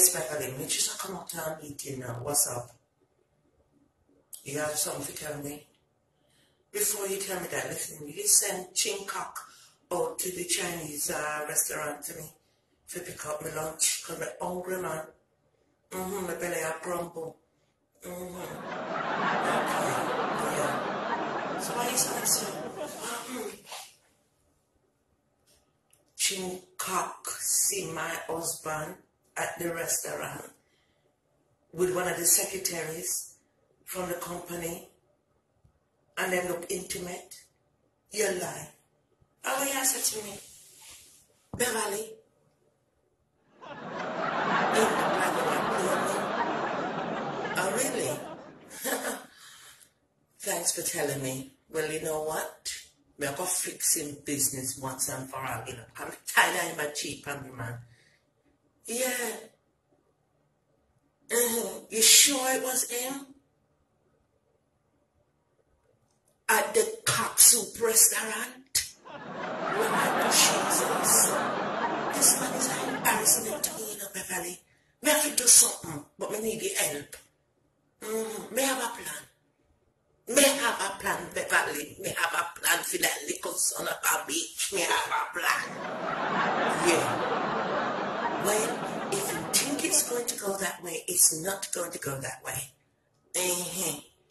Yes, Beverly, me just come out to a meeting now. What's up? You have something to tell me? Before you tell me that, listen, you send Chinkok out to the Chinese restaurant to me to pick up my lunch, because I'm hungry, man. My belly a grumble. Okay, yeah. So what you saying, sir? Chinkok see my husband at the restaurant with one of the secretaries from the company, and they look intimate. You lie. How will you answer to me? Beverly? Oh, really? Thanks for telling me. Well, you know what? We're going to fix him business once and for all. You know, I'm tired of my cheap man. Yeah. You sure it was him? At the cock soup restaurant? Lord Jesus. This man is an embarrassment to me, you know, Beverly. Me have to do something, but me need the help. Me have a plan. Me have a plan, Beverly. Me have a plan for that little son of a bitch. Me have a plan. Yeah. Well, if you think it's going to go that way, it's not going to go that way.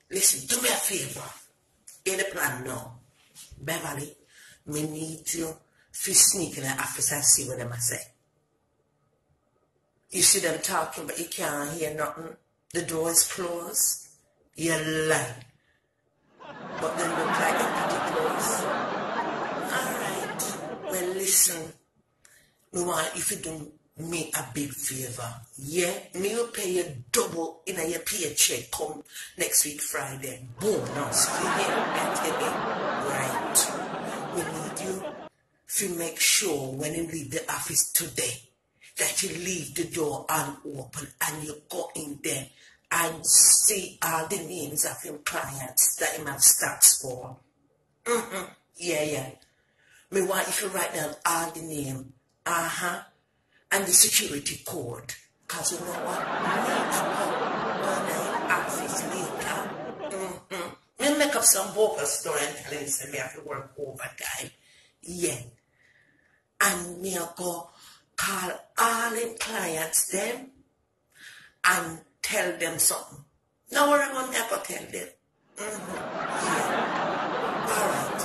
Listen, do me a favor. Get a plan now. Beverly, me need you to sneak in the office and see what them I say. You see them talking, but you can't hear nothing. The door is closed. You lie. But they look like they're pretty close. Alright. Well, listen. Me want you to do me a big favor. Yeah? Me will pay you double in your paycheck come next week Friday. Bonus. You hear me? Right. We need you to make sure when you leave the office today that you leave the door unopened and you go in there and see all the names of your clients that you have stats for. Yeah. Me want you to write down all the name. And the security code. Because you know what? We need to go in the office later. Me make up some bogus story and tell him say me have to work overtime. Yeah. And me go call all the clients them and tell them something. Now what I'm going to tell them. Yeah. Alright.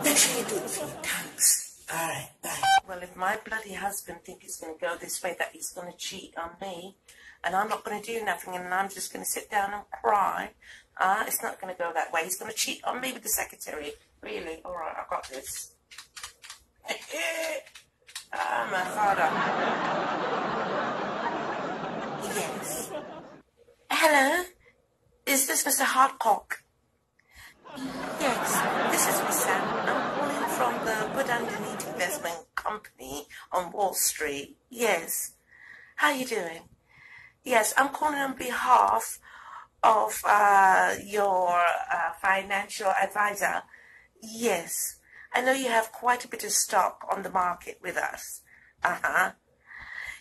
Make sure you do it for me. Thanks. Alright, bye. Well, if my bloody husband thinks he's going to go this way, that he's going to cheat on me, and I'm not going to do nothing, and I'm just going to sit down and cry, it's not going to go that way. He's going to cheat on me with the secretary. Really? Alright, I got this. My father. Yes. Hello? Is this Mr. Hardcock? Yes, this is Miss Sam. I'm calling from the Good Underneath Investment Company on Wall Street. Yes. How you doing? Yes, I'm calling on behalf of your financial advisor. Yes. I know you have quite a bit of stock on the market with us.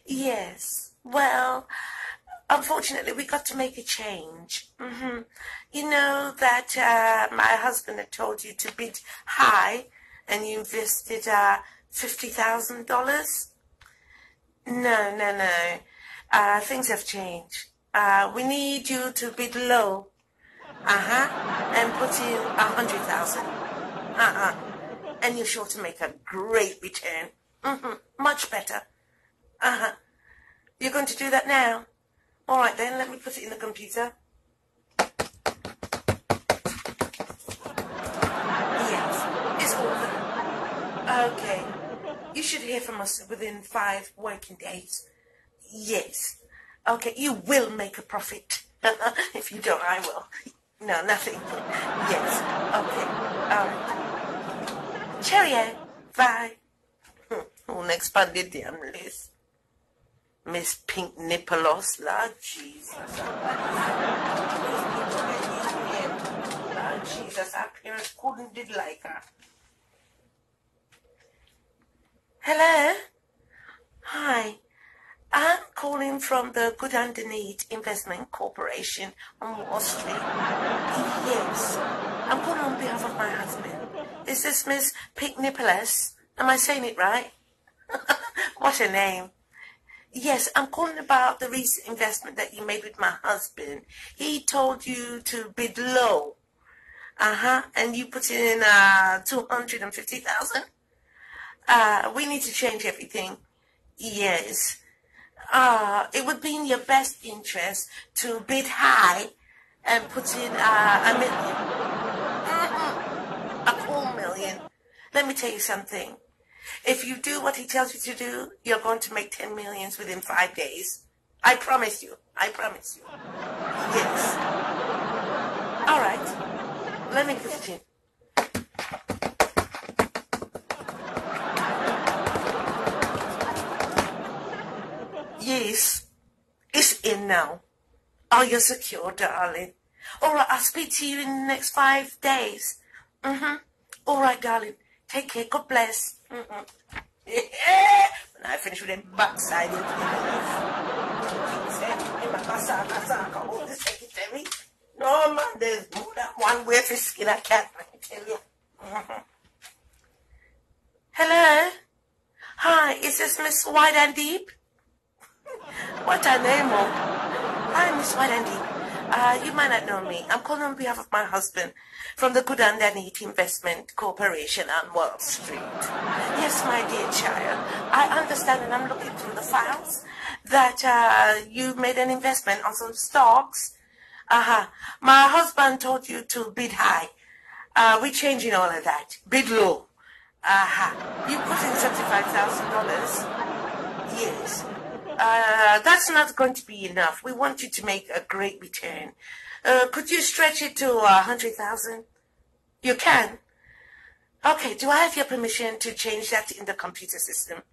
Yes. Well, unfortunately, we got to make a change. You know that my husband had told you to bid high and you invested $50,000? No. Things have changed. We need you to bid low. And put in 100,000. And you're sure to make a great return. Much better. You're going to do that now? All right then, let me put it in the computer. Yes, it's all there. Okay. You should hear from us within 5 working days. Yes. Okay, you will make a profit. If you don't, I will. No, nothing. Yes. Okay. All right. Cheerio. Bye. Who'll expand the damn list? Miss Pink Nipples, Lord Jesus. Lord Jesus, our parents couldn't did like her. Hello? Hi. I'm calling from the Good Underneath Investment Corporation on Wall Street. Yes, I'm calling on behalf of my husband. Is this Miss Pink Nicholas? Am I saying it right? What's her name? Yes, I'm calling about the recent investment that you made with my husband. He told you to bid low. And you put in 250,000. We need to change everything. Yes. It would be in your best interest to bid high and put in a million. A cool million. Let me tell you something. If you do what he tells you to do, you're going to make 10 millions within 5 days. I promise you. I promise you. Yes. All right. Let me put it in. Yes. It's in now. Are you secure, darling? All right, I'll speak to you in the next 5 days. All right, darling. Take care. God bless. Yeah. When I finish with them backside into the secretary. No, man, there's more than one way to skin a cat, I can tell you. Hello? Hi, is this Miss Wide and Deep? What a name, oh. Hi, Miss Wide and Deep. You might not know me. I'm calling on behalf of my husband from the Good Underneath Investment Corporation on Wall Street. Yes, my dear child. I understand, and I'm looking through the files, that you made an investment on some stocks. My husband told you to bid high. We're changing all of that. Bid low. You put in $75,000. Yes. That's not going to be enough. We want you to make a great return. Could you stretch it to 100,000? You can. Okay, do I have your permission to change that in the computer system?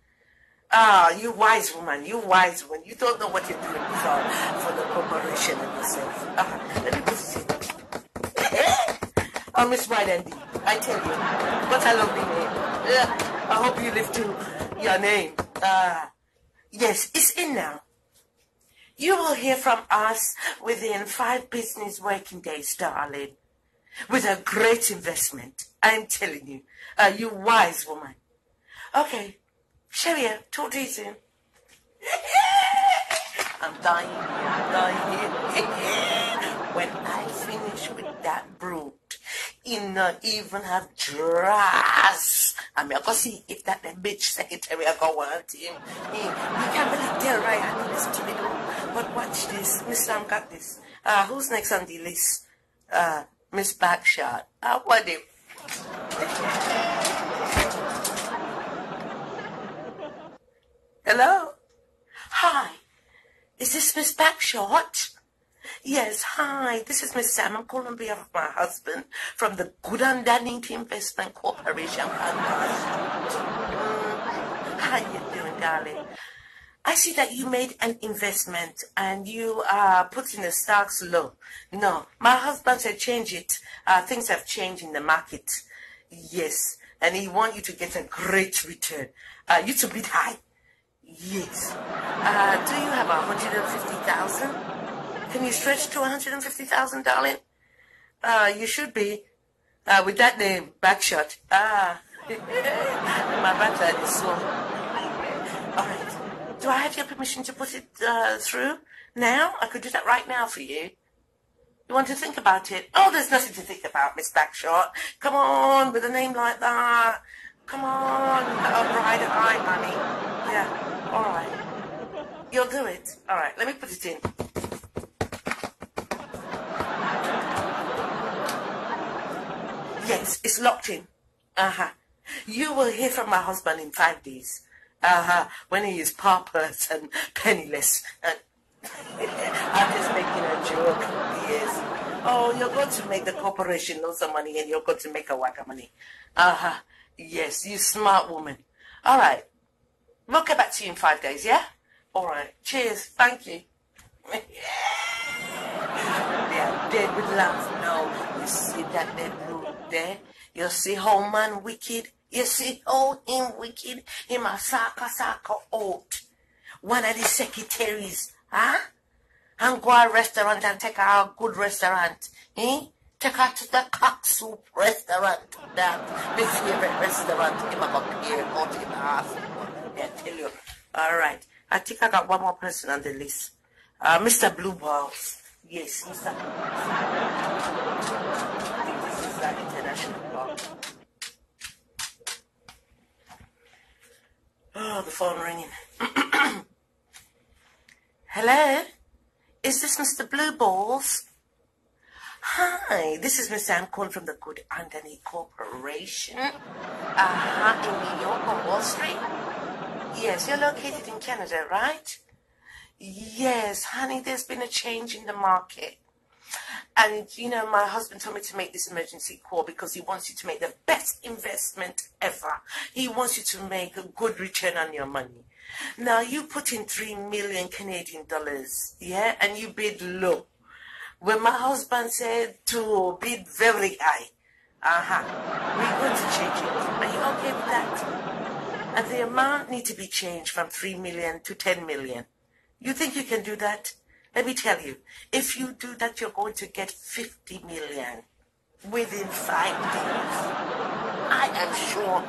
You wise woman, you wise woman. You don't know what you're doing for the corporation and yourself. Let me put it in. Oh, Miss White and Deep, I tell you, what a lovely name. I hope you live to your name. Yes, it's in now. You will hear from us within 5 business working days, darling. With a great investment. I'm telling you. You wise woman. Okay. Cheria, talk to you soon. I'm dying here. I'm dying here. When I finish with that brute, he not even have dress. I'm going to see if that bitch secretary I go want him. You can't really tell right how to listen to me though. But watch this. Miss Sam got this. Who's next on the list? Miss Backshot. What if? Hello? Hi. Is this Miss Backshot? Yes, hi. This is Miss Sam. I'm calling on behalf of my husband from the Good Underneath Investment Corporation. How you doing, darling? I see that you made an investment and you are putting the stocks low. No, my husband said change it. Things have changed in the market. Yes, and he wants you to get a great return. You to bid high. Yes. Do you have 150,000? Can you stretch to 150,000, darling? You should be. With that name, Backshot. My backside is slow. All right. Do I have your permission to put it through now? I could do that right now for you. You want to think about it? Oh, there's nothing to think about, Miss Backshot. Come on, with a name like that. Come on, a bright eye, money. Yeah, all right. You'll do it. All right, let me put it in. Yes, it's locked in. You will hear from my husband in 5 days. When he is pauperous and penniless. And I'm just making a joke. Yes. Oh, you're going to make the corporation loads of money and you're going to make a whack of money. Yes, you smart woman. All right. We'll get back to you in 5 days, yeah? All right. Cheers. Thank you. They are dead with love. No, you see that dead brute there? You see how man wicked? You see how him wicked? Him a saka out. one of the secretaries, huh? And go to a restaurant and take her a good restaurant, eh? Take her to the cock soup restaurant. That's my favorite restaurant. If I go here, go to the hospital. Yeah, I tell you. All right. I think I got one more person on the list. Mr. Blue Balls. Yes, Mr. Blue Balls. I think this is the international call. Oh, the phone ringing. Hello? Is this Mr. Blue Balls? Hi, this is Miss Ann calling from the Good Anthony Corporation. In New York on Wall Street. Yes, you're located in Canada, right? Yes, honey, there's been a change in the market. And, you know, my husband told me to make this emergency call because he wants you to make the best investment ever. He wants you to make a good return on your money. Now, you put in 3 million Canadian dollars, yeah, and you bid low. When my husband said to bid very high, we're going to change it. Are you okay with that? And the amount needs to be changed from 3 million to 10 million. You think you can do that? Let me tell you, if you do that, you're going to get 50 million within 5 days. I am sure,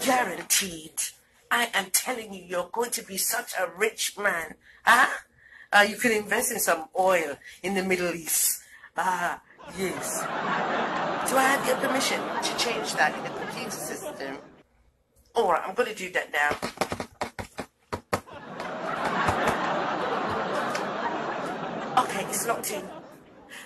guaranteed. I am telling you, you're going to be such a rich man. You can invest in some oil in the Middle East. Yes. Do I have your permission to change that in the computer system? All right, I'm going to do that now. Okay, it's locked in.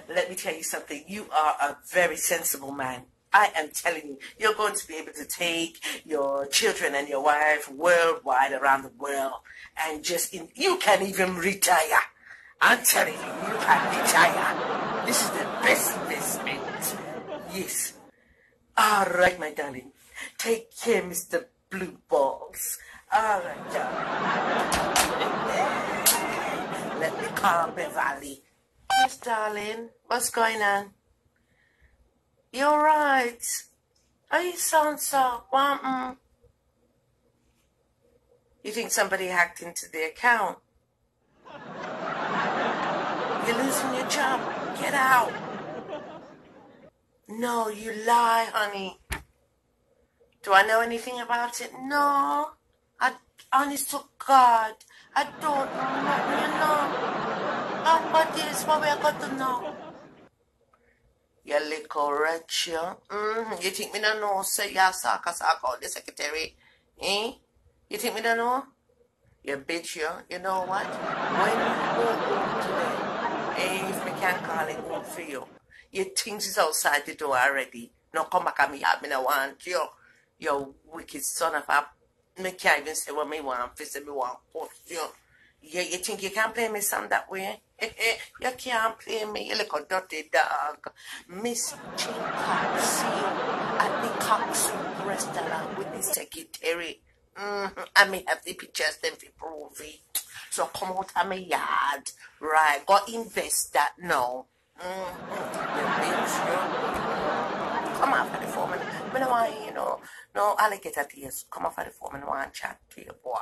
Let me tell you something. You are a very sensible man. I am telling you, you're going to be able to take your children and your wife worldwide around the world and you can even retire. I'm telling you, you can retire. This is the best investment. Yes. All right, my darling. Take care, Mr. Blue Balls. All right, darling. Let me call Beverly. Yes, darling. What's going on? You're right. Oh, you sound so... You think somebody hacked into the account? You're losing your job. Get out. No, you lie, honey. Do I know anything about it? No. Honest to God, I don't know nothing, you know. But this is what we got to know. You little wretch, you. You think me don't know, say you're saka the secretary? Eh? You think me don't know? You bitch, you know what? When you go home today, if me can't call it home for you, your things is outside the door already. No come back at me, I don't want you. You wicked son of a... Me can't even say what me want, say me want post you. Yeah, you think you can play me some that way? You can't play me, you little dirty dog. Miss Chincock, see you at the Coxsoup restaurant with the secretary. I may have the pictures them to prove it. So come out of my yard. Right, go invest that now. You bitch, you. Come off of the phone. I don't want, you know, no alligator tears. Come off of the phone. I want to chat to you, boy.